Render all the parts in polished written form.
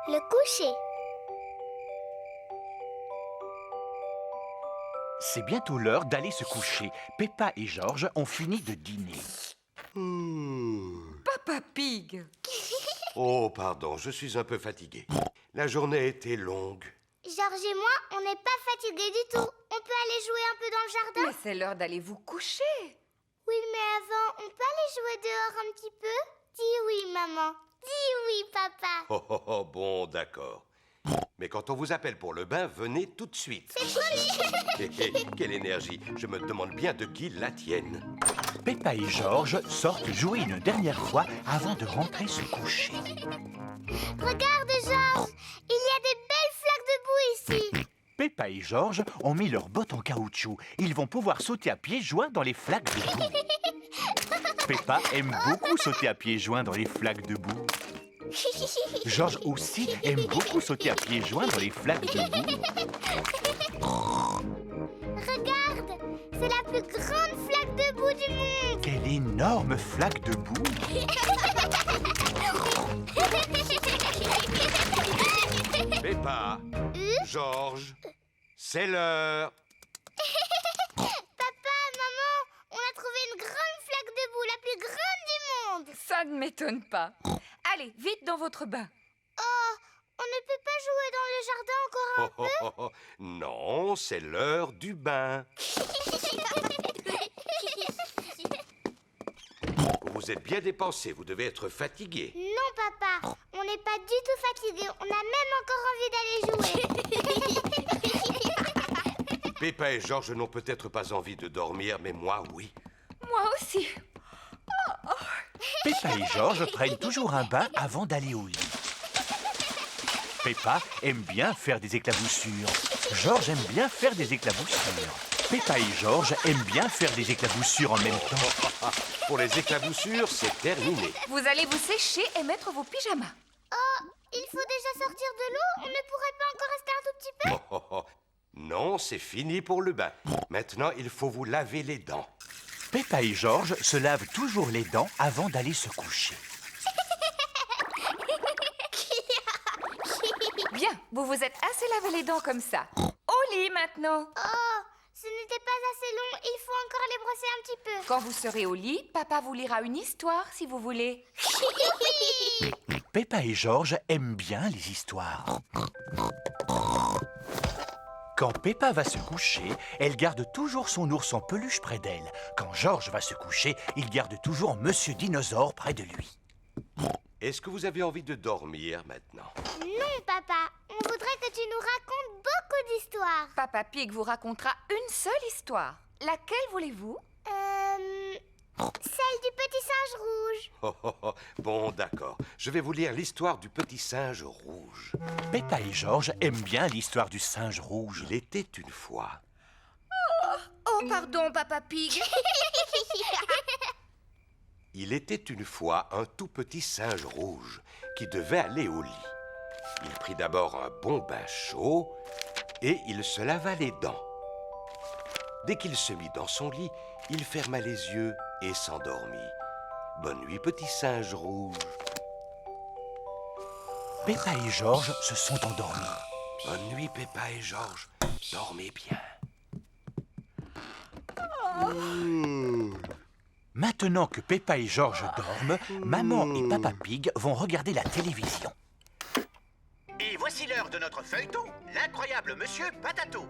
Le coucher. C'est bientôt l'heure d'aller se coucher. Peppa et George ont fini de dîner. Papa Pig. Oh, pardon, je suis un peu fatigué. La journée était longue. George et moi, on n'est pas fatigués du tout. On peut aller jouer un peu dans le jardin? Mais c'est l'heure d'aller vous coucher. Oui, mais avant, on peut aller jouer dehors un petit peu? Dis oui, maman. Dis oui, papa. Oh, bon, d'accord. Mais quand on vous appelle pour le bain, venez tout de suite. C'est joli. Quelle énergie. Je me demande bien de qui la tienne. Peppa et George sortent jouer une dernière fois avant de rentrer se coucher. Regarde, George. Il y a des belles flaques de boue ici. Peppa et George ont mis leurs bottes en caoutchouc. Ils vont pouvoir sauter à pieds joints dans les flaques de boue. Peppa aime beaucoup sauter à pieds joints dans les flaques de boue. George aussi aime beaucoup sauter à pieds joints dans les flaques de boue. Regarde, c'est la plus grande flaque de boue du monde. Quelle énorme flaque de boue! Peppa, George, c'est l'heure. Papa, maman, on a trouvé une grande flaque de boue, la plus grande du monde. Ça ne m'étonne pas. Allez, vite dans votre bain. Oh, on ne peut pas jouer dans le jardin encore un peu? Non, c'est l'heure du bain. Vous vous êtes bien dépensé, vous devez être fatigué. Non, papa, on n'est pas du tout fatigué. On a même encore envie d'aller jouer. Peppa et George n'ont peut-être pas envie de dormir, mais moi, oui. Moi aussi. Peppa et George prennent toujours un bain avant d'aller au lit. Peppa aime bien faire des éclaboussures. George aime bien faire des éclaboussures. Peppa et George aiment bien faire des éclaboussures en même temps. Pour les éclaboussures, c'est terminé. Vous allez vous sécher et mettre vos pyjamas. Oh, il faut déjà sortir de l'eau? On ne pourrait pas encore rester un tout petit peu? Non, c'est fini pour le bain. Maintenant, il faut vous laver les dents. Peppa et George se lavent toujours les dents avant d'aller se coucher. Bien, vous vous êtes assez lavé les dents comme ça. Au lit maintenant. Oh, ce n'était pas assez long. Il faut encore les brosser un petit peu. Quand vous serez au lit, papa vous lira une histoire si vous voulez. Peppa et George aiment bien les histoires. Quand Peppa va se coucher, elle garde toujours son ours en peluche près d'elle. Quand George va se coucher, il garde toujours Monsieur Dinosaure près de lui. Est-ce que vous avez envie de dormir maintenant? Non, papa. On voudrait que tu nous racontes beaucoup d'histoires. Papa Pig vous racontera une seule histoire. Laquelle voulez-vous? Celle du petit singe rouge. Bon, d'accord. Je vais vous lire l'histoire du petit singe rouge. Peppa et George aiment bien l'histoire du singe rouge. Il était une fois. Oh, pardon, Papa Pig. Il était une fois un tout petit singe rouge qui devait aller au lit. Il prit d'abord un bon bain chaud et il se lava les dents. Dès qu'il se mit dans son lit, il ferma les yeux et s'endormit. Bonne nuit, petit singe rouge. Peppa et George se sont endormis. Bonne nuit, Peppa et George. Dormez bien. Maintenant que Peppa et George dorment, Maman et Papa Pig vont regarder la télévision. Et voici l'heure de notre feuilleton, l'incroyable Monsieur Patato.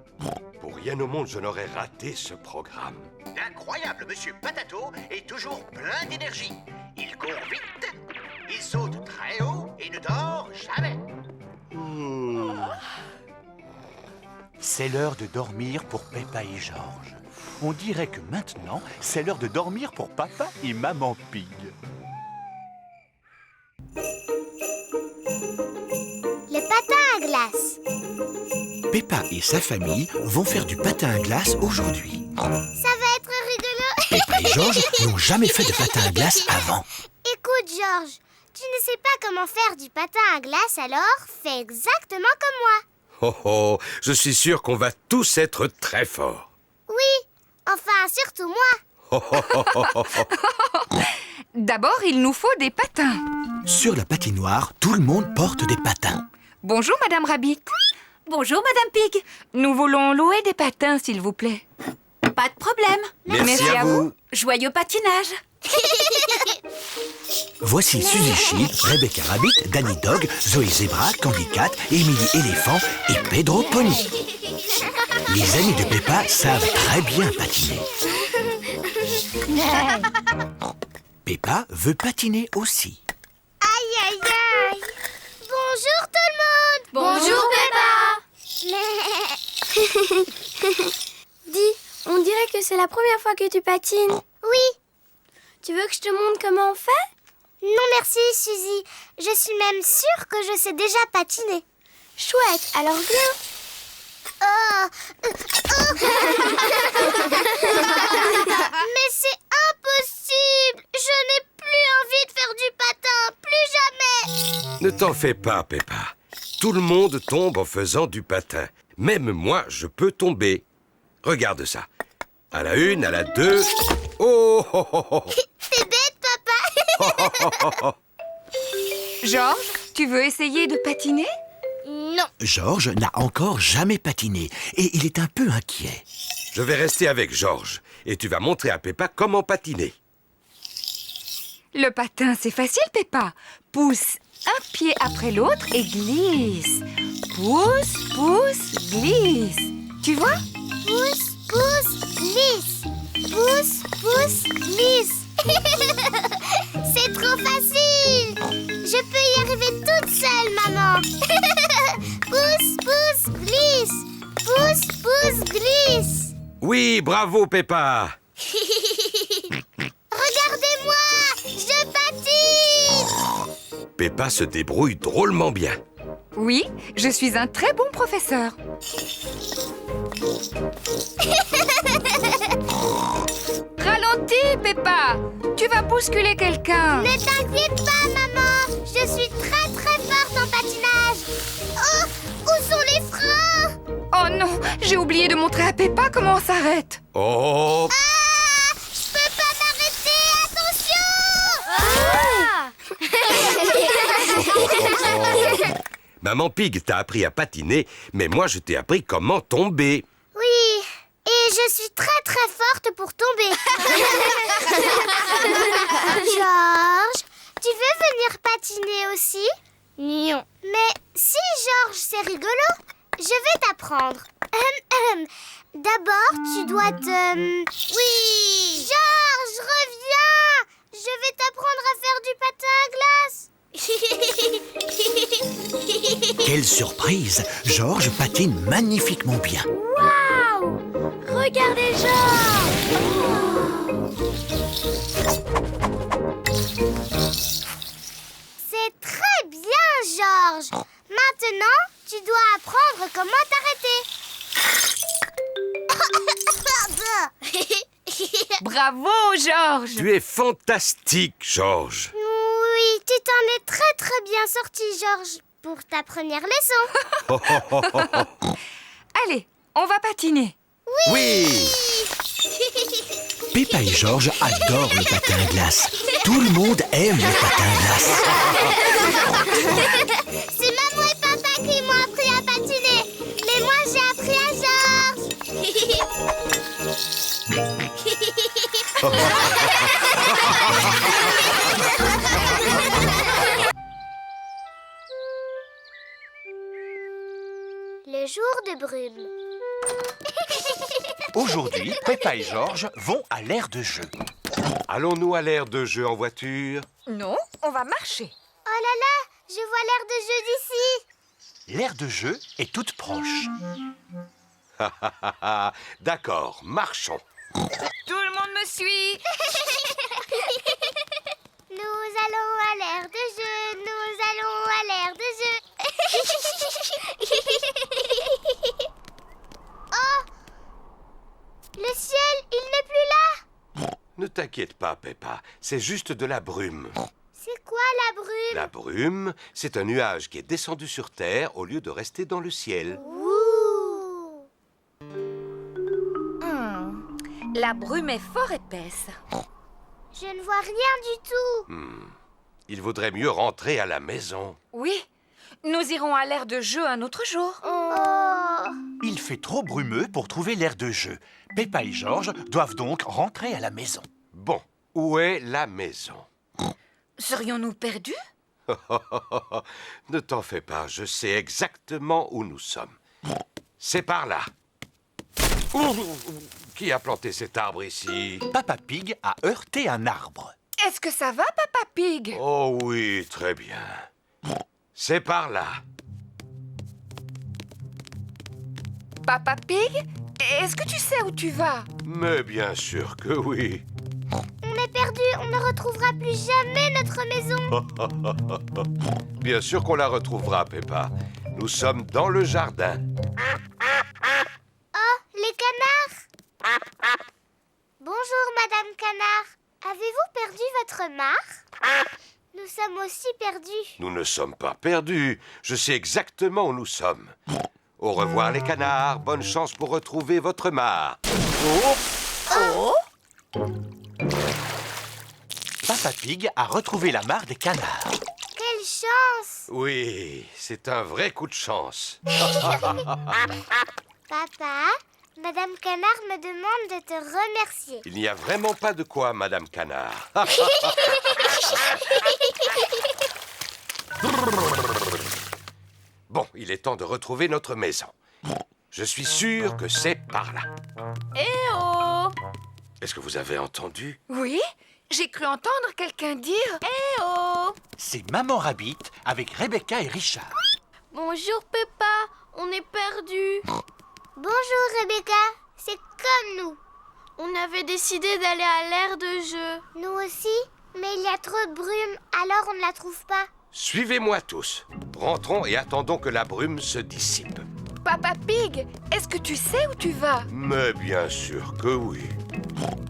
Pour rien au monde, je n'aurais raté ce programme. L'incroyable Monsieur Patato est toujours plein d'énergie. Il court vite, il saute très haut et ne dort jamais. C'est l'heure de dormir pour Peppa et George. On dirait que maintenant, c'est l'heure de dormir pour Papa et Maman Pig. Le patin à glace. Peppa et sa famille vont faire du patin à glace aujourd'hui. Ça va être rigolo. Peppa et George n'ont jamais fait de patin à glace avant. Écoute, George, tu ne sais pas comment faire du patin à glace, alors fais exactement comme moi. Je suis sûr qu'on va tous être très forts. Oui, enfin, surtout moi. D'abord, il nous faut des patins. Sur la patinoire, tout le monde porte des patins. Bonjour, Madame Rabbit. Bonjour, Madame Pig. Nous voulons louer des patins, s'il vous plaît. Pas de problème. Merci à vous. Joyeux patinage. Voici Suzy Sheep, Rebecca Rabbit, Danny Dog, Zoé Zebra, Candy Cat, Emily Éléphant et Pedro Pony. Les amis de Peppa savent très bien patiner. Peppa veut patiner aussi. Aïe, aïe, aïe. Bonjour tout le monde. Bonjour, Dis, on dirait que c'est la première fois que tu patines. Oui. Tu veux que je te montre comment on fait? Non merci, Suzy. Je suis même sûre que je sais déjà patiner. Chouette, alors viens. Mais c'est impossible. Je n'ai plus envie de faire du patin. Plus jamais. Ne t'en fais pas, Peppa. Tout le monde tombe en faisant du patin. Même moi, je peux tomber. Regarde ça. À la 1, à la 2... Oh, oh, oh, oh. T'es bête, papa. Georges, tu veux essayer de patiner? Non. Georges n'a encore jamais patiné et il est un peu inquiet. Je vais rester avec Georges et tu vas montrer à Peppa comment patiner. Le patin, c'est facile, Peppa. Pousse un pied après l'autre et glisse. Pousse, pousse, glisse. Tu vois? Pousse, pousse, glisse. Pousse, pousse, glisse. C'est trop facile. Je peux y arriver toute seule, maman. Pousse, pousse, glisse. Pousse, pousse, glisse. Oui, bravo, Peppa. Regardez-moi, je patine. Peppa se débrouille drôlement bien. Oui, je suis un très bon professeur. Ralentis, Peppa. Tu vas bousculer quelqu'un. Ne t'inquiète pas, maman. Je suis très très forte en patinage. Oh, où sont les freins? Oh non, j'ai oublié de montrer à Peppa comment on s'arrête. Oh, Ah, je peux pas m'arrêter. Attention. Maman Pig t'a appris à patiner, mais moi je t'ai appris comment tomber. Oui, et je suis très très forte pour tomber. Georges, tu veux venir patiner aussi? Non. Mais si, Georges, c'est rigolo. Je vais t'apprendre. D'abord, tu dois te... Oui. Georges, reviens. Je vais t'apprendre à faire du patin à glace. Quelle surprise! Georges patine magnifiquement bien. Waouh! Regardez Georges! C'est très bien, Georges. Maintenant, tu dois apprendre comment t'arrêter. Bravo, Georges. Tu es fantastique, Georges. Oui, tu t'en es très très bien sorti, Georges, pour ta première leçon. Allez, on va patiner. Oui. Peppa et Georges adorent le patin à glace. Tout le monde aime le patin à glace. C'est maman et papa qui m'ont appris à patiner. Mais moi, j'ai appris à Le jour de brume. Aujourd'hui, Peppa et Georges vont à l'aire de jeu. Allons-nous à l'aire de jeu en voiture? Non, on va marcher. Oh là là, je vois l'aire de jeu d'ici. L'aire de jeu est toute proche. D'accord, marchons. Tout le monde me suit. Nous allons à l'aire de jeu, nous allons à l'aire de jeu. Oh! Le ciel, il n'est plus là. Ne t'inquiète pas, Peppa, c'est juste de la brume. C'est quoi la brume? La brume, c'est un nuage qui est descendu sur Terre au lieu de rester dans le ciel. Ouh! La brume est fort épaisse. Je ne vois rien du tout. Il vaudrait mieux rentrer à la maison. Oui, Nous irons à l'aire de jeu un autre jour. Oh. Il fait trop brumeux pour trouver l'aire de jeu. Peppa et Georges doivent donc rentrer à la maison. Bon, où est la maison? Serions-nous perdus? Ne t'en fais pas, je sais exactement où nous sommes. C'est par là. Qui a planté cet arbre ici? Papa Pig a heurté un arbre. Est-ce que ça va, Papa Pig? Oh oui, très bien. C'est par là. Papa Pig, est-ce que tu sais où tu vas? Mais bien sûr que oui. On est perdu, on ne retrouvera plus jamais notre maison. Bien sûr qu'on la retrouvera, Peppa. Nous sommes dans le jardin. Oh, les canards. Bonjour, Madame Canard. Avez-vous perdu votre mare? Nous sommes aussi perdus. Nous ne sommes pas perdus. Je sais exactement où nous sommes. Au revoir, les canards. Bonne chance pour retrouver votre mare. Oh! Papa Pig a retrouvé la mare des canards. Quelle chance! Oui, c'est un vrai coup de chance. Papa, Madame Canard me demande de te remercier. Il n'y a vraiment pas de quoi, Madame Canard. Bon, il est temps de retrouver notre maison. Je suis sûr que c'est par là. Eh oh! Est-ce que vous avez entendu? Oui, j'ai cru entendre quelqu'un dire... Eh oh! C'est Maman Rabbit avec Rebecca et Richard. Bonjour Peppa, on est perdus. Bonjour, Rebecca. C'est comme nous. On avait décidé d'aller à l'aire de jeu. Nous aussi, mais il y a trop de brume, alors on ne la trouve pas. Suivez-moi tous. Rentrons et attendons que la brume se dissipe. Papa Pig, est-ce que tu sais où tu vas? Mais bien sûr que oui.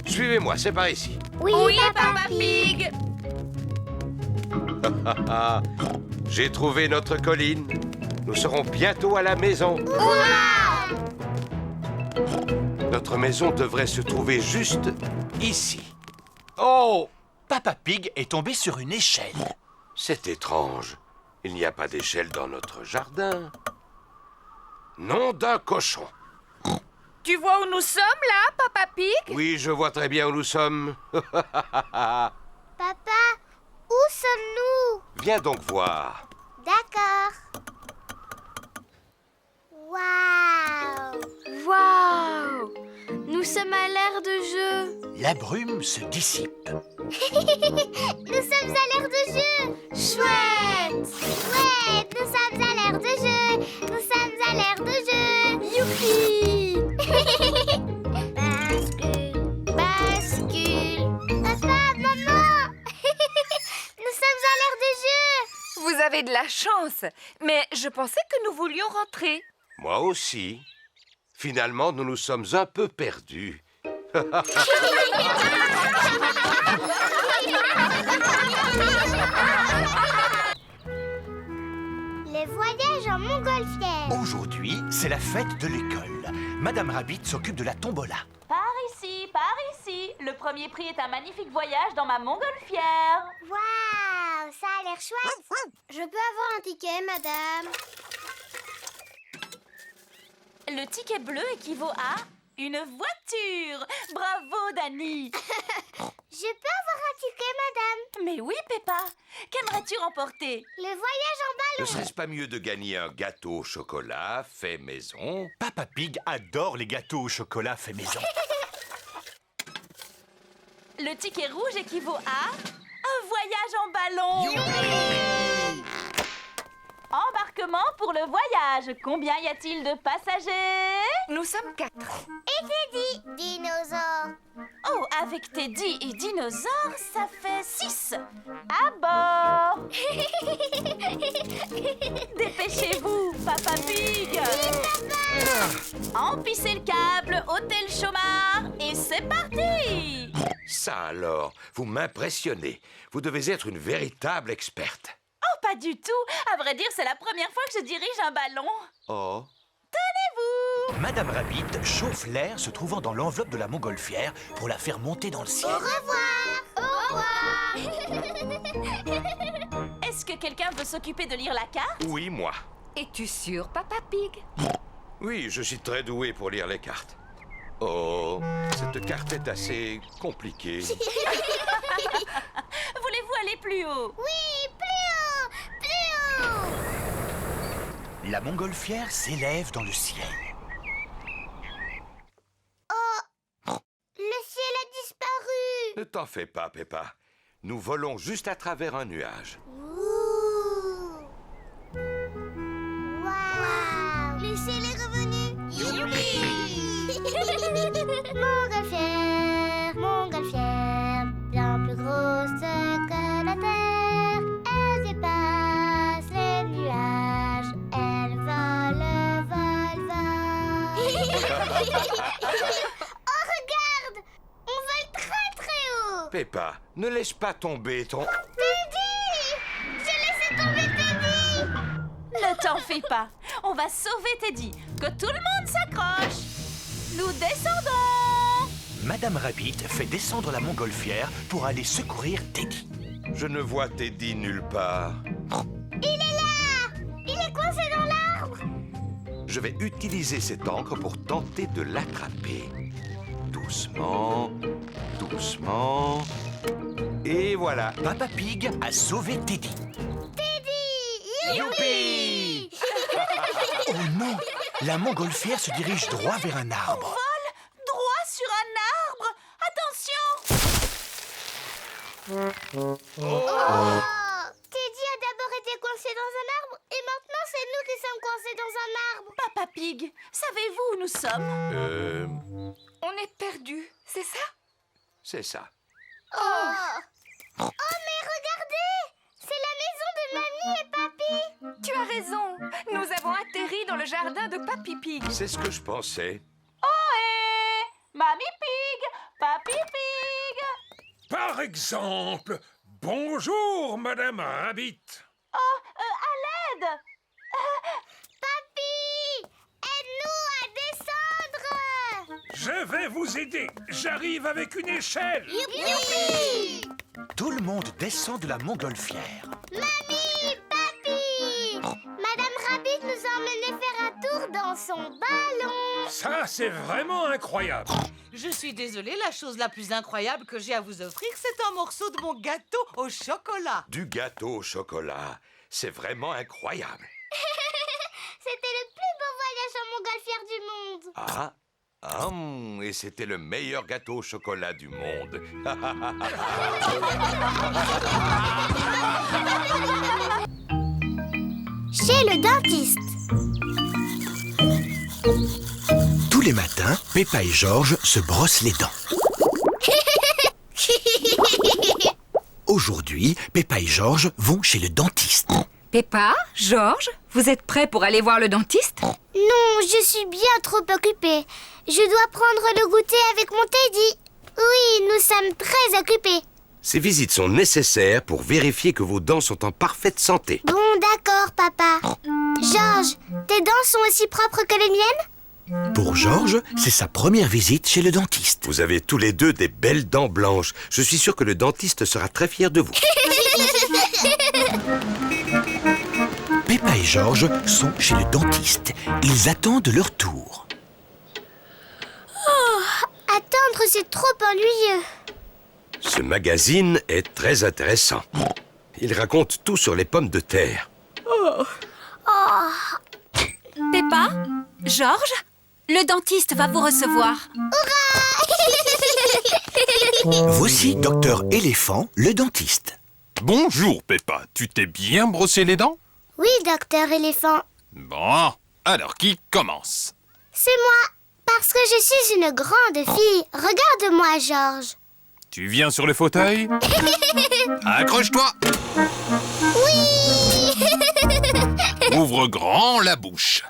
Suivez-moi, c'est par ici. Oui, Papa Pig! J'ai trouvé notre colline. Nous serons bientôt à la maison. Notre maison devrait se trouver juste ici. Oh! Papa Pig est tombé sur une échelle. C'est étrange. Il n'y a pas d'échelle dans notre jardin. Nom d'un cochon. Tu vois où nous sommes, là, Papa Pig? Oui, je vois très bien où nous sommes. Papa, où sommes-nous? Viens donc voir. D'accord. Waouh! Waouh! Nous sommes à l'aire de jeu. La brume se dissipe. Nous sommes à l'aire de jeu. Chouette! Chouette! Nous sommes à l'aire de jeu. Nous sommes à l'aire de jeu. Youpi! Bascule, bascule. Papa, maman! Nous sommes à l'aire de jeu. Vous avez de la chance, mais je pensais que nous voulions rentrer. Moi aussi. Finalement, nous nous sommes un peu perdus. Les voyages en montgolfière. Aujourd'hui, c'est la fête de l'école. Madame Rabbit s'occupe de la tombola. Par ici, par ici. Le premier prix est un magnifique voyage dans ma montgolfière. Waouh, ça a l'air chouette. Je peux avoir un ticket, madame? Le ticket bleu équivaut à une voiture. Bravo, Dani. Je peux avoir un ticket, madame? Mais oui, Peppa. Qu'aimerais-tu remporter? Le voyage en Ne ballon. serait-ce pas mieux de gagner un gâteau au chocolat fait maison? Papa Pig adore les gâteaux au chocolat fait maison. Le ticket rouge équivaut à un voyage en ballon. Embarquement pour le voyage. Combien y a-t-il de passagers? Nous sommes 4. Et Teddy, dinosaure. Oh, avec Teddy et Dinosaure, ça fait 6. À bord. Dépêchez-vous, Papa Pig. Emplissez le câble, ôtez le chômard et c'est parti. Ça alors, vous m'impressionnez. Vous devez être une véritable experte. Oh, pas du tout. À vrai dire, c'est la première fois que je dirige un ballon. Oh. Tenez-vous. Madame Rabbit chauffe l'air se trouvant dans l'enveloppe de la montgolfière pour la faire monter dans le ciel. Au revoir. Au revoir. Est-ce Est-ce que quelqu'un veut s'occuper de lire la carte? Oui, moi. Es-tu sûr, Papa Pig? Oui, je suis très doué pour lire les cartes. Oh, cette carte est assez compliquée. Voulez-vous aller plus haut? Oui, plus haut, plus haut. La montgolfière s'élève dans le ciel. Le ciel a disparu. Ne t'en fais pas, Peppa. Nous volons juste à travers un nuage. Ouh. Waouh. Le ciel est revenu. Youpi. Montgolfière, bien plus grosse que la terre. Elle dépasse les nuages. Elle vole, vole, vole. Oh, regarde! On vole très très haut. Peppa, ne laisse pas tomber ton... Teddy! J'ai laissé tomber Teddy! Ne t'en fais pas. On va sauver Teddy. Que tout le monde s'accroche. Nous descendons. Madame Rabbit fait descendre la montgolfière pour aller secourir Teddy. Je ne vois Teddy nulle part. Il est là! Il est coincé dans l'arbre! Je vais utiliser cette encre pour tenter de l'attraper. Doucement, doucement... Et voilà. Papa Pig a sauvé Teddy. Teddy! Youpi! Oh non! La montgolfière se dirige droit vers un arbre. Droit sur un arbre. Attention. Oh! Teddy a d'abord été coincé dans un arbre et maintenant c'est nous qui sommes coincés dans un arbre. Papa Pig, savez-vous où nous sommes? On est perdus, c'est ça? C'est ça. Oh! Oh mais regardez! C'est la maison de Mamie et Papy! Tu as raison. Nous avons atterri dans le jardin de Papy Pig. C'est ce que je pensais. Ohé! Mamie Pig! Papy Pig! Par exemple, bonjour, Madame Rabbit. Oh, à l'aide! Papy! Aide-nous à descendre! Je vais vous aider. J'arrive avec une échelle. Youpi! Tout le monde descend de la montgolfière. Mamie! Papy! Madame Rabbit nous a emmenés faire un tour dans son ballon! Ça, c'est vraiment incroyable. Je suis désolée, la chose la plus incroyable que j'ai à vous offrir, c'est un morceau de mon gâteau au chocolat. Du gâteau au chocolat. C'est vraiment incroyable. C'était le plus beau voyage en montgolfière du monde! Et c'était le meilleur gâteau au chocolat du monde. Chez le dentiste. Tous les matins, Peppa et George se brossent les dents. Aujourd'hui, Peppa et George vont chez le dentiste. Peppa, George, vous êtes prêts pour aller voir le dentiste? Non, je suis bien trop occupée. Je dois prendre le goûter avec mon Teddy. Oui, nous sommes très occupés. Ces visites sont nécessaires pour vérifier que vos dents sont en parfaite santé. Bon, d'accord, papa. George, tes dents sont aussi propres que les miennes? Pour George, c'est sa première visite chez le dentiste. Vous avez tous les deux des belles dents blanches. Je suis sûr que le dentiste sera très fier de vous. Peppa et George sont chez le dentiste. Ils attendent leur tour. Attendre, c'est trop ennuyeux. Ce magazine est très intéressant. Il raconte tout sur les pommes de terre. Peppa? George? Le dentiste va vous recevoir. Voici Docteur Éléphant, le dentiste. Bonjour, Peppa. Tu t'es bien brossé les dents? Oui, docteur éléphant. Bon, alors qui commence? C'est moi, parce que je suis une grande fille. Regarde-moi, George. Tu viens sur le fauteuil? Accroche-toi. Oui. Ouvre grand la bouche.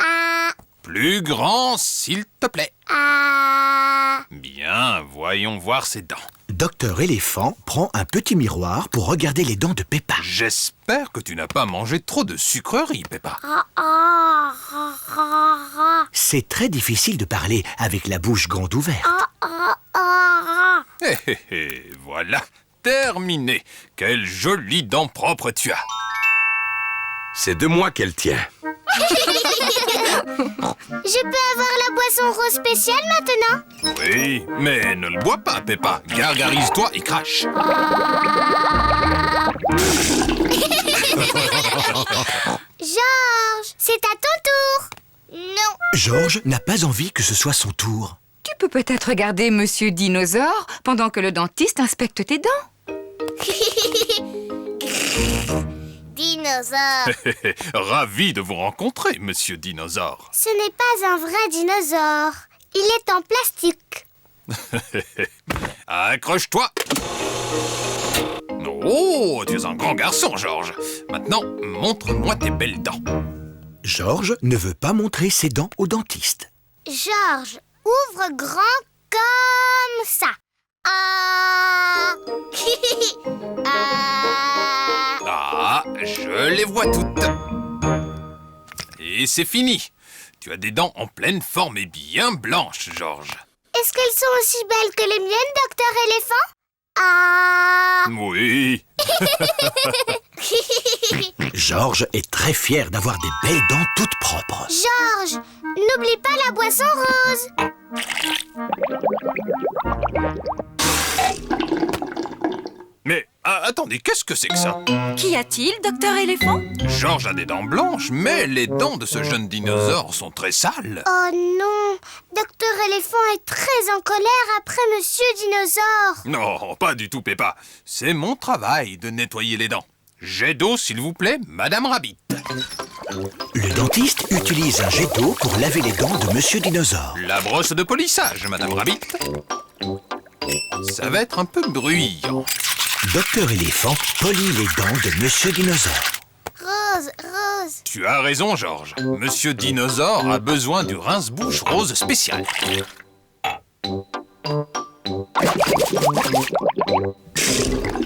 Ah, Plus grand, s'il te plaît. ah. Bien, voyons voir ses dents. Docteur Éléphant prend un petit miroir pour regarder les dents de Peppa. J'espère que tu n'as pas mangé trop de sucreries, Peppa. Ah, ah, ah, ah, ah. C'est très difficile de parler avec la bouche grande ouverte. Ah, ah, ah, ah. Voilà. terminé. Quelle jolie dent propre tu as. C'est de moi qu'elle tient. Je peux avoir la boisson rose spéciale maintenant? Oui, mais ne le bois pas, Peppa. Gargarise-toi et crache. Georges, c'est à ton tour. Non. Georges n'a pas envie que ce soit son tour. Tu peux peut-être regarder Monsieur Dinosaure pendant que le dentiste inspecte tes dents. Dinosaure. Ravi de vous rencontrer, Monsieur Dinosaure. Ce n'est pas un vrai dinosaure. Il est en plastique. Accroche-toi. Oh, tu es un grand garçon, Georges. Maintenant, montre-moi tes belles dents. Georges ne veut pas montrer ses dents au dentiste. Georges, ouvre grand comme ça. Ah. Ah. Ah, je les vois toutes. Et c'est fini. Tu as des dents en pleine forme et bien blanches, Georges. Est-ce qu'elles sont aussi belles que les miennes, docteur éléphant? Ah. Oui. Georges est très fier d'avoir des belles dents toutes propres. Georges, n'oublie pas la boisson rose. Mais attendez, qu'est-ce que c'est que ça? Qu'y a-t-il, docteur éléphant? Georges a des dents blanches, mais les dents de ce jeune dinosaure sont très sales. Oh non, docteur éléphant est très en colère après monsieur dinosaure. Non, pas du tout, Peppa. C'est mon travail de nettoyer les dents. Jet d'eau, s'il vous plaît, Madame Rabbit. Le dentiste utilise un jet d'eau pour laver les dents de Monsieur Dinosaure. La brosse de polissage, Madame Rabbit. Ça va être un peu bruyant. Docteur Éléphant polit les dents de Monsieur Dinosaure. Rose, rose. Tu as raison, Georges. Monsieur Dinosaure a besoin du rince-bouche rose spécial.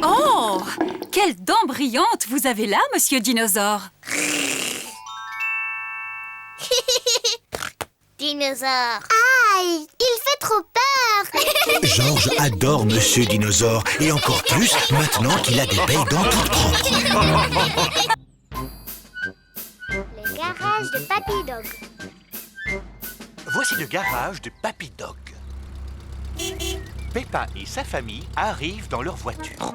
Oh! Quelles dents brillantes vous avez là, monsieur Dinosaure! Dinosaure. Aïe, il fait trop peur. Georges adore Monsieur Dinosaure et encore plus maintenant qu'il a des belles dents toutes propres. Le garage de Papy Dog. Voici le garage de Papy Dog. Peppa et sa famille arrivent dans leur voiture.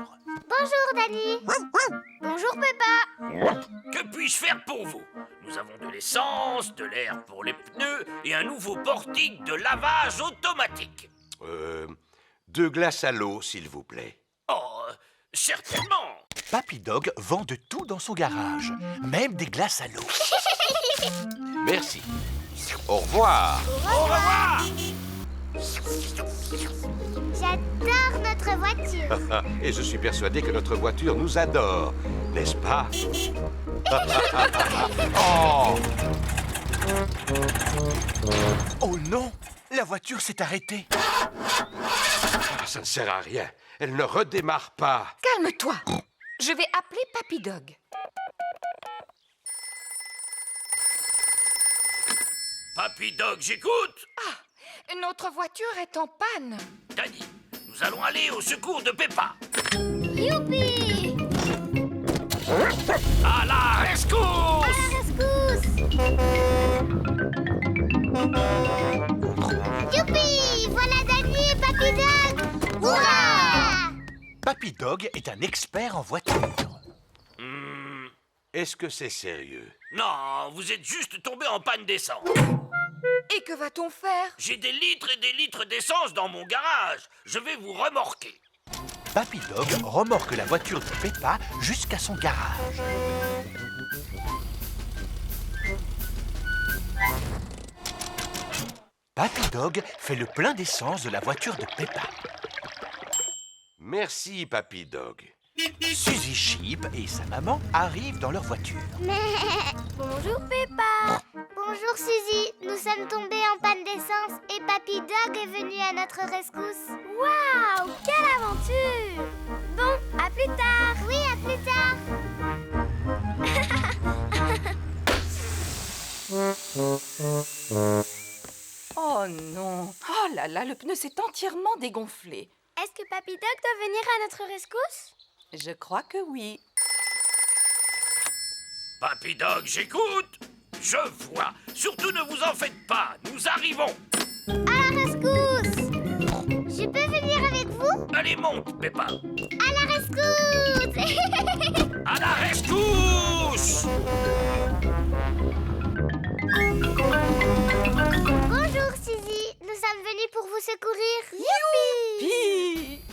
Bonjour, Danny. Bonjour, Peppa. Que puis-je faire pour vous? Nous avons de l'essence, de l'air pour les pneus et un nouveau portique de lavage automatique. 2 glaces à l'eau, s'il vous plaît. Oh, certainement. Papy Dog vend de tout dans son garage, même des glaces à l'eau. Merci. Au revoir. Au revoir. J'adore notre voiture. Et je suis persuadé que notre voiture nous adore, n'est-ce pas? Oh! Oh non, la voiture s'est arrêtée. Ça ne sert à rien. Elle ne redémarre pas. Calme-toi. Je vais appeler Papy Dog. Papy Dog, j'écoute. Notre voiture est en panne. Danny, nous allons aller au secours de Peppa. Youpi! À la rescousse! Youpi! Voilà Danny et Papy Dog! Hurrah! Papy Dog est un expert en voiture. Est-ce que c'est sérieux? Non, vous êtes juste tombé en panne d'essence. Et que va-t-on faire? J'ai des litres et des litres d'essence dans mon garage. Je vais vous remorquer. Papy Dog remorque la voiture de Peppa jusqu'à son garage. Papy Dog fait le plein d'essence de la voiture de Peppa. Merci, Papy Dog. Suzy Sheep et sa maman arrivent dans leur voiture. Bonjour Peppa. Bonjour Suzy. Nous sommes tombés en panne d'essence et Papy Dog est venu à notre rescousse. Waouh, quelle aventure! Bon, à plus tard. Oui, à plus tard. Oh non. Oh là là, le pneu s'est entièrement dégonflé. Est-ce que Papy Dog doit venir à notre rescousse? Je crois que oui. Papy Dog, j'écoute. Je vois. Surtout ne vous en faites pas. Nous arrivons. À la rescousse! Je peux venir avec vous? Allez, monte, Peppa. À la rescousse! À la rescousse! Bonjour, Suzy. Nous sommes venus pour vous secourir. Youpi!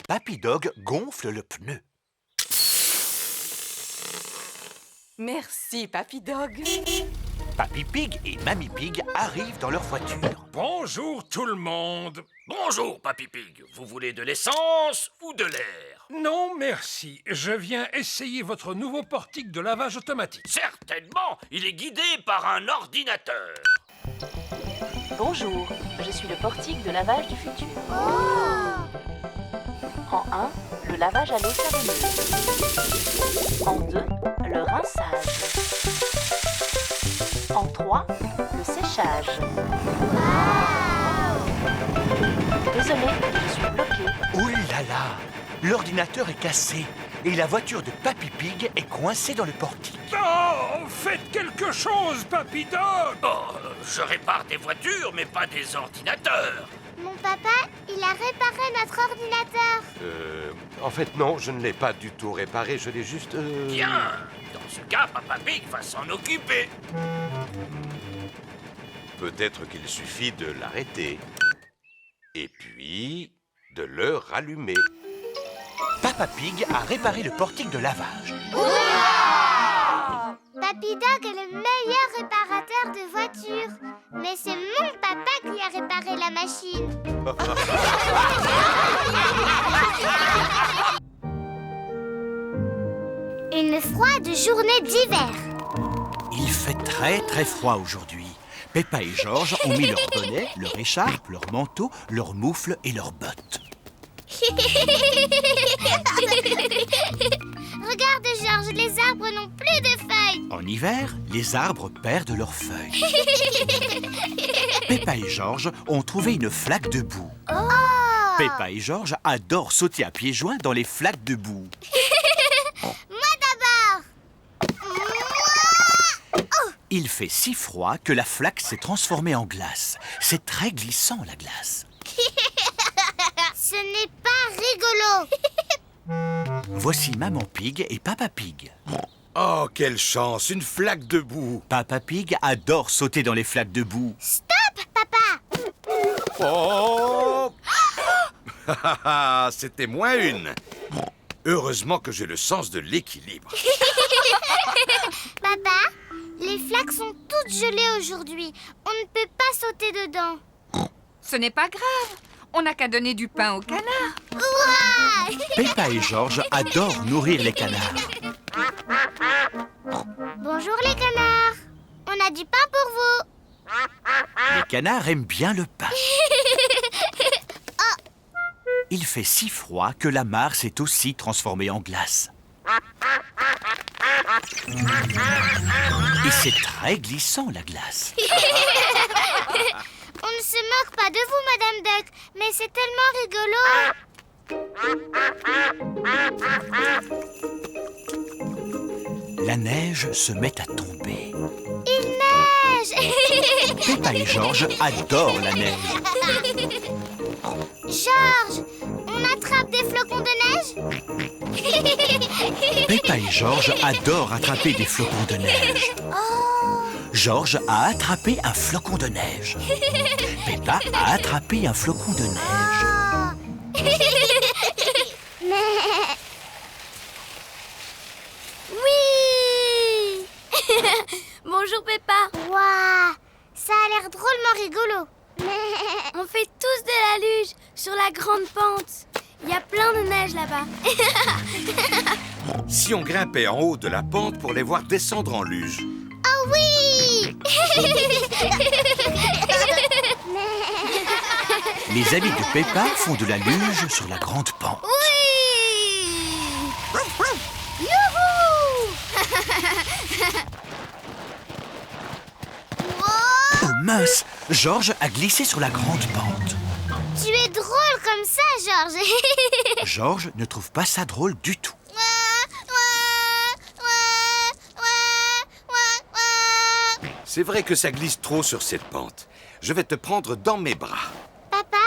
Papy Dog gonfle le pneu. Merci, Papy Dog. Papy Pig et Mamie Pig arrivent dans leur voiture. Bonjour tout le monde. Bonjour, Papy Pig. Vous voulez de l'essence ou de l'air? Non, merci. Je viens essayer votre nouveau portique de lavage automatique. Certainement. Il est guidé par un ordinateur. Bonjour, je suis le portique de lavage du futur. En 1, le lavage à l'eau savonneuse. En 2, le rinçage. En 3, le séchage. Désolé, je suis bloquée. Ouh là là! L'ordinateur est cassé et la voiture de Papy Pig est coincée dans le portique. Oh, faites quelque chose, Papy Dog! Oh, je répare des voitures, mais pas des ordinateurs. Mon papa, il a réparé notre ordinateur. En fait, non, je ne l'ai pas du tout réparé, je l'ai juste... Bien. Dans ce cas, Papa Pig va s'en occuper. Peut-être qu'il suffit de l'arrêter. Et puis, de le rallumer. Papa Pig a réparé le portique de lavage. Papy Dog est le meilleur réparateur de voitures. Mais c'est mon papa qui a réparé la machine. Une froide journée d'hiver. Il fait très froid aujourd'hui. Peppa et Georges ont mis leur bonnet, leur écharpe, leur manteau, leur moufle et leurs bottes. Regarde, Georges, les arbres n'ont plus de feuilles. En hiver, les arbres perdent leurs feuilles. Peppa et Georges ont trouvé une flaque de boue. Oh! Peppa et Georges adorent sauter à pieds joints dans les flaques de boue. Moi d'abord. Il fait si froid que la flaque s'est transformée en glace. C'est très glissant, la glace. Ce n'est pas rigolo. Voici Maman Pig et Papa Pig. Oh, quelle chance, une flaque de boue. Papa Pig adore sauter dans les flaques de boue. Stop, papa. Oh! C'était moins une. Heureusement que j'ai le sens de l'équilibre. Papa, les flaques sont toutes gelées aujourd'hui. On ne peut pas sauter dedans. Ce n'est pas grave. On n'a qu'à donner du pain aux canards. Ouah! Peppa et Georges adorent nourrir les canards. Bonjour les canards. On a du pain pour vous. Les canards aiment bien le pain. Il fait si froid que la mare s'est aussi transformée en glace. Et c'est très glissant, la glace. On ne se moque pas de vous, Madame Duck, mais c'est tellement rigolo. La neige se met à tomber. Il neige. Peppa et Georges adorent la neige. Georges, on attrape des flocons de neige. Peppa et Georges adorent attraper des flocons de neige. Georges a attrapé un flocon de neige. Peppa a attrapé un flocon de neige. Oui. Bonjour Peppa. Waouh, ça a l'air drôlement rigolo. On fait tous de la luge sur la grande pente. Il y a plein de neige là-bas. Si on grimpait en haut de la pente pour les voir descendre en luge. Oh oui. Les amis de Peppa font de la luge sur la grande pente. Oui. Youhou. Oh mince, Georges a glissé sur la grande pente. Tu es drôle comme ça, Georges. Georges ne trouve pas ça drôle du tout. C'est vrai que ça glisse trop sur cette pente. Je vais te prendre dans mes bras. Papa,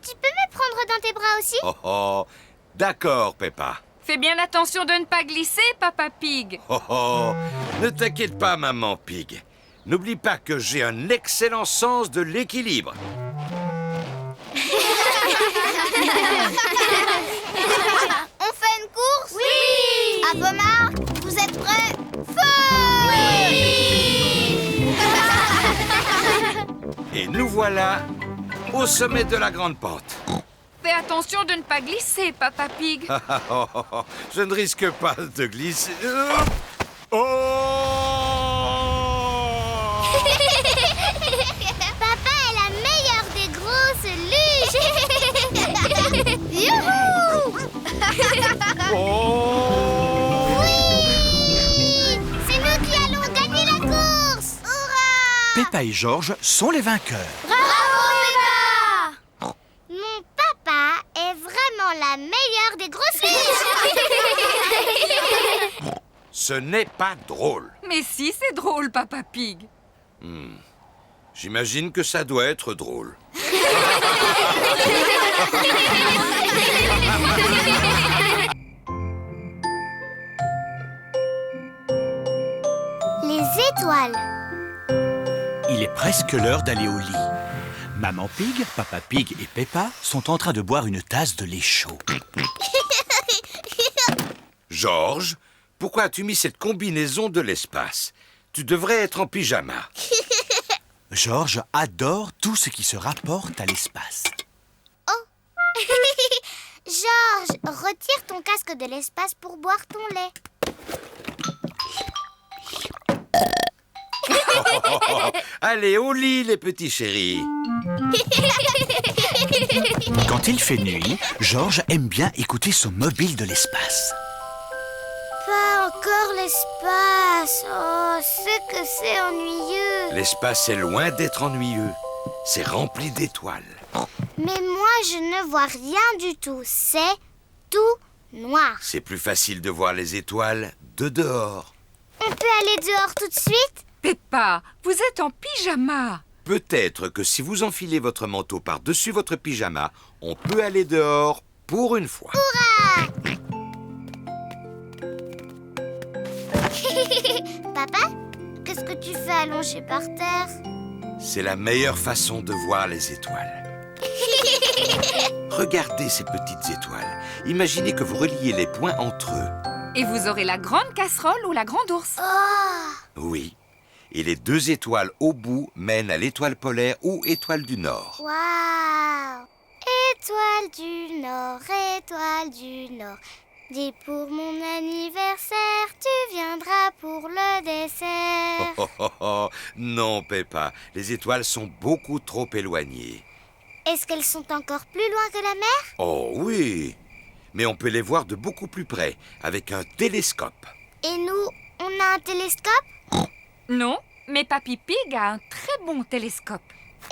tu peux me prendre dans tes bras aussi? Oh oh, d'accord, Peppa. Fais bien attention de ne pas glisser, Papa Pig. Oh oh, ne t'inquiète pas, Maman Pig. N'oublie pas que j'ai un excellent sens de l'équilibre. On fait une course? Oui! À vos marques, vous êtes prêts? Feu! Oui! Et nous voilà au sommet de la grande pente. Fais attention de ne pas glisser, Papa Pig. Je ne risque pas de glisser. Oh! Papa est la meilleure des grosses luges. Youhou! Oh! Oui! C'est nous qui allons gagner la course! Hurrah! Peppa et Georges sont les vainqueurs. Bravo, Peppa! Mon papa est vraiment la meilleure des grosses luges. Ce n'est pas drôle. Mais si, c'est drôle, Papa Pig. J'imagine que ça doit être drôle. Les étoiles. Il est presque l'heure d'aller au lit. Maman Pig, Papa Pig et Peppa sont en train de boire une tasse de lait chaud. Georges, pourquoi as-tu mis cette combinaison de l'espace? Tu devrais être en pyjama. Georges adore tout ce qui se rapporte à l'espace. Georges, retire ton casque de l'espace pour boire ton lait. Allez, au lit, les petits chéris. Quand il fait nuit, Georges aime bien écouter son mobile de l'espace. Pas encore l'espace. Oh, c'est que c'est ennuyeux. L'espace est loin d'être ennuyeux. C'est rempli d'étoiles. Mais moi, je ne vois rien du tout. C'est tout noir. C'est plus facile de voir les étoiles de dehors. On peut aller dehors tout de suite? Peppa, vous êtes en pyjama. Peut-être que si vous enfilez votre manteau par-dessus votre pyjama, on peut aller dehors pour une fois. Hurrah! Papa, qu'est-ce que tu fais allongé par terre? C'est la meilleure façon de voir les étoiles. Regardez ces petites étoiles. Imaginez que vous reliez les points entre eux. Et vous aurez la grande casserole ou la grande ours. Oh! Oui. Et les deux étoiles au bout mènent à l'étoile polaire ou étoile du Nord. Waouh! Étoile du Nord, étoile du Nord. Dis pour mon anniversaire, tu viendras pour le dessert. Oh, oh, oh. Non, Peppa, les étoiles sont beaucoup trop éloignées. Est-ce qu'elles sont encore plus loin que la mer? Oh oui, mais on peut les voir de beaucoup plus près, avec un télescope. Et nous, on a un télescope? Non, mais Papy Pig a un très bon télescope.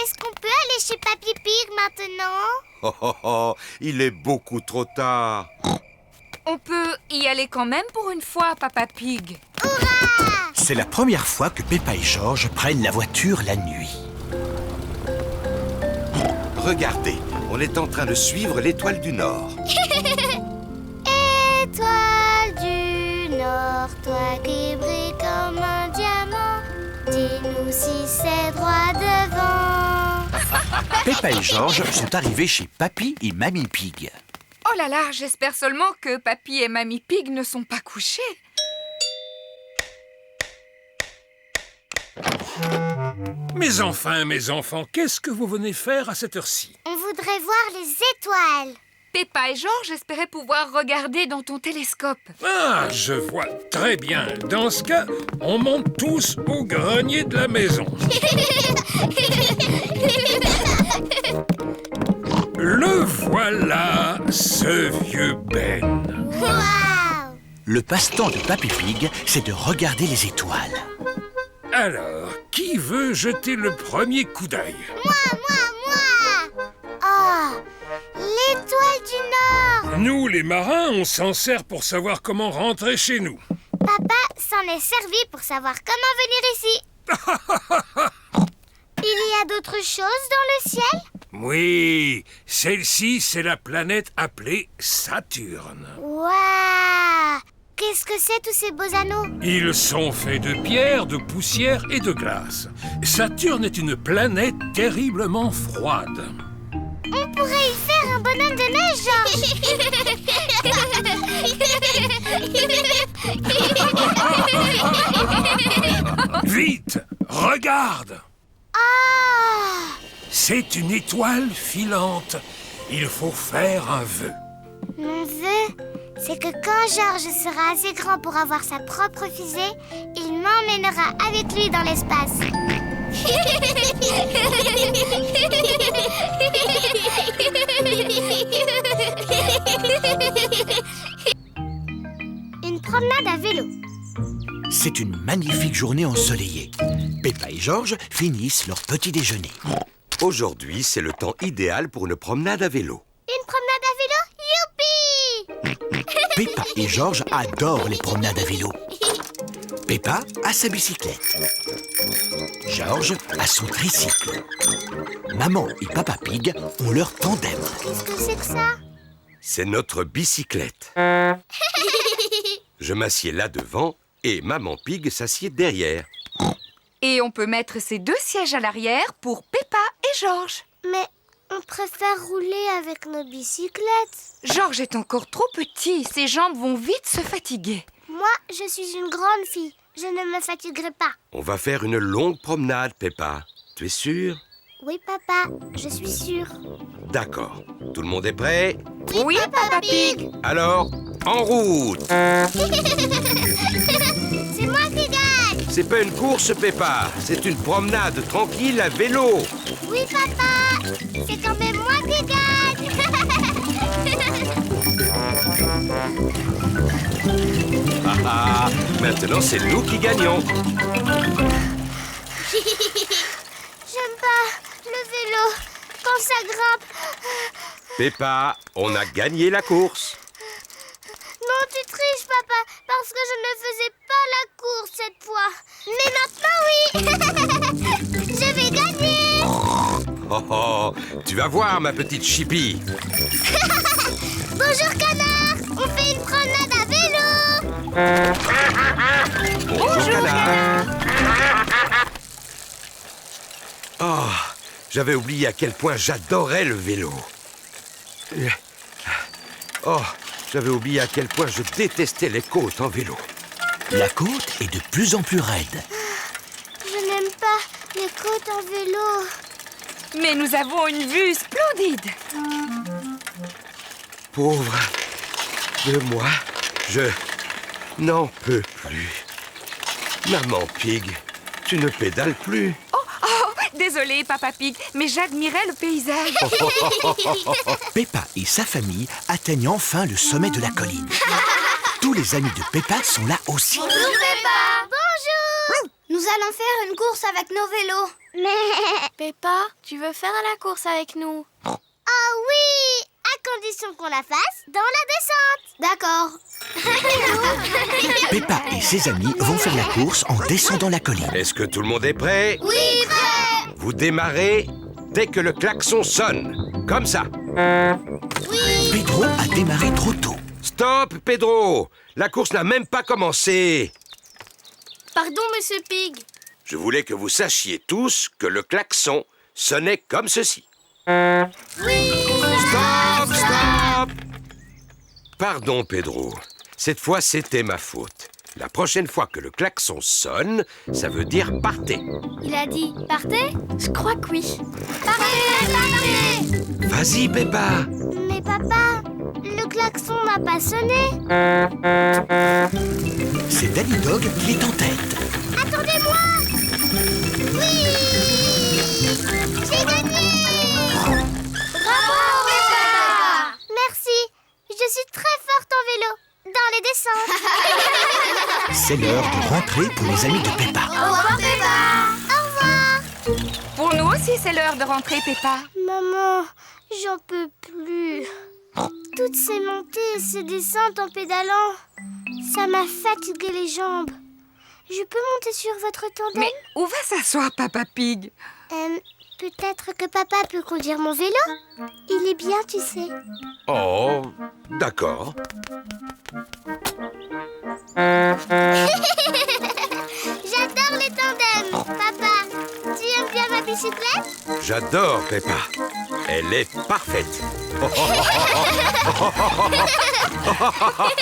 Est-ce qu'on peut aller chez Papy Pig maintenant? Oh, oh, oh, il est beaucoup trop tard. On peut y aller quand même pour une fois, Papa Pig. Hurrah! C'est la première fois que Peppa et Georges prennent la voiture la nuit. Regardez, on est en train de suivre l'étoile du Nord. Étoile du Nord, toi qui brilles comme un diamant, dis-nous si c'est droit devant. Peppa et Georges sont arrivés chez Papy et Mamie Pig. Oh là là, j'espère seulement que Papy et Mamie Pig ne sont pas couchés. Mes enfants, qu'est-ce que vous venez faire à cette heure-ci? On voudrait voir les étoiles. Peppa et Georges espéraient pouvoir regarder dans ton télescope. Ah, je vois très bien. Dans ce cas, on monte tous au grenier de la maison. Le voilà, ce vieux Ben. Waouh! Le passe-temps de Papy Pig, c'est de regarder les étoiles. Alors, qui veut jeter le premier coup d'œil? Moi! Oh, l'étoile du Nord! Nous, les marins, on s'en sert pour savoir comment rentrer chez nous. Papa s'en est servi pour savoir comment venir ici. Il y a d'autres choses dans le ciel? Oui, celle-ci, c'est la planète appelée Saturne. Waouh! Qu'est-ce que c'est tous ces beaux anneaux? Ils sont faits de pierre, de poussière et de glace. Saturne est une planète terriblement froide. On pourrait y faire un bonhomme de neige, Georges. Vite, regarde! Ah! C'est une étoile filante. Il faut faire un vœu. Mon vœu, c'est que quand Georges sera assez grand pour avoir sa propre fusée, il m'emmènera avec lui dans l'espace. Une promenade à vélo. C'est une magnifique journée ensoleillée. Peppa et Georges finissent leur petit déjeuner. Aujourd'hui, c'est le temps idéal pour une promenade à vélo. Une promenade à vélo? Youpi! Peppa et Georges adorent les promenades à vélo. Peppa a sa bicyclette. Georges a son tricycle. Maman et Papa Pig ont leur tandem. Qu'est-ce que c'est que ça? C'est notre bicyclette. Je m'assieds là devant et Maman Pig s'assied derrière. Et on peut mettre ces deux sièges à l'arrière pour Peppa et Georges. Mais on préfère rouler avec nos bicyclettes. Georges est encore trop petit, ses jambes vont vite se fatiguer. Moi, je suis une grande fille. Je ne me fatiguerai pas. On va faire une longue promenade, Peppa. Tu es sûre? Oui, papa, je suis sûre. D'accord. Tout le monde est prêt? Oui, Papa Pig. Alors, en route! C'est moi qui gagne! C'est pas une course, Peppa. C'est une promenade tranquille à vélo. Oui, papa! C'est quand même moi qui gagne! Ah, maintenant, c'est nous qui gagnons. J'aime pas le vélo quand ça grimpe. Peppa, on a gagné la course. Non, tu triches, papa, parce que je ne faisais pas la course cette fois. Mais maintenant, oui! Je vais gagner! Oh, oh, tu vas voir, ma petite Chippy. Bonjour, canard! On fait une promenade à vélo! Bonjour, canard. Oh, j'avais oublié à quel point j'adorais le vélo. Oh, j'avais oublié à quel point je détestais les côtes en vélo. La côte est de plus en plus raide. Je n'aime pas les côtes en vélo. Mais nous avons une vue splendide. Pauvre de moi, je n'en peux plus. Maman Pig, tu ne pédales plus. Désolée, Papa Pig, mais j'admirais le paysage. Peppa et sa famille atteignent enfin le sommet de la colline. Tous les amis de Peppa sont là aussi. Bonjour, Peppa! Bonjour! Nous allons faire une course avec nos vélos. Mais... Peppa, tu veux faire la course avec nous? Oh oui! À condition qu'on la fasse dans la descente. D'accord. Peppa et ses amis vont faire la course en descendant la colline. Est-ce que tout le monde est prêt? Oui, prêt! Vous démarrez dès que le klaxon sonne. Comme ça. Oui! Pedro a démarré trop tôt. Stop, Pedro! La course n'a même pas commencé. Pardon, Monsieur Pig. Je voulais que vous sachiez tous que le klaxon sonnait comme ceci. Oui! Stop, stop! Pardon, Pedro. Cette fois, c'était ma faute. La prochaine fois que le klaxon sonne, ça veut dire partez. Il a dit partez? Je crois que oui. Partez, partez! Vas-y, Peppa. Mais papa, le klaxon n'a pas sonné. C'est Danny Dog qui est en tête. Attendez-moi! Oui! J'ai gagné! Bravo, Peppa! Merci. Je suis très forte en vélo. dans les descentes. C'est l'heure de rentrer pour les amis de Peppa. Au revoir, Peppa. Au revoir. Pour nous aussi, c'est l'heure de rentrer, Peppa. Maman, j'en peux plus. Toutes ces montées et ces descentes en pédalant, ça m'a fatigué les jambes. Je peux monter sur votre tandem? Mais où va s'asseoir Papa Pig? Peut-être que papa peut conduire mon vélo. Il est bien, tu sais. Oh, d'accord. J'adore les tandems. Papa, tu aimes bien ma bicyclette? J'adore Peppa. Elle est parfaite.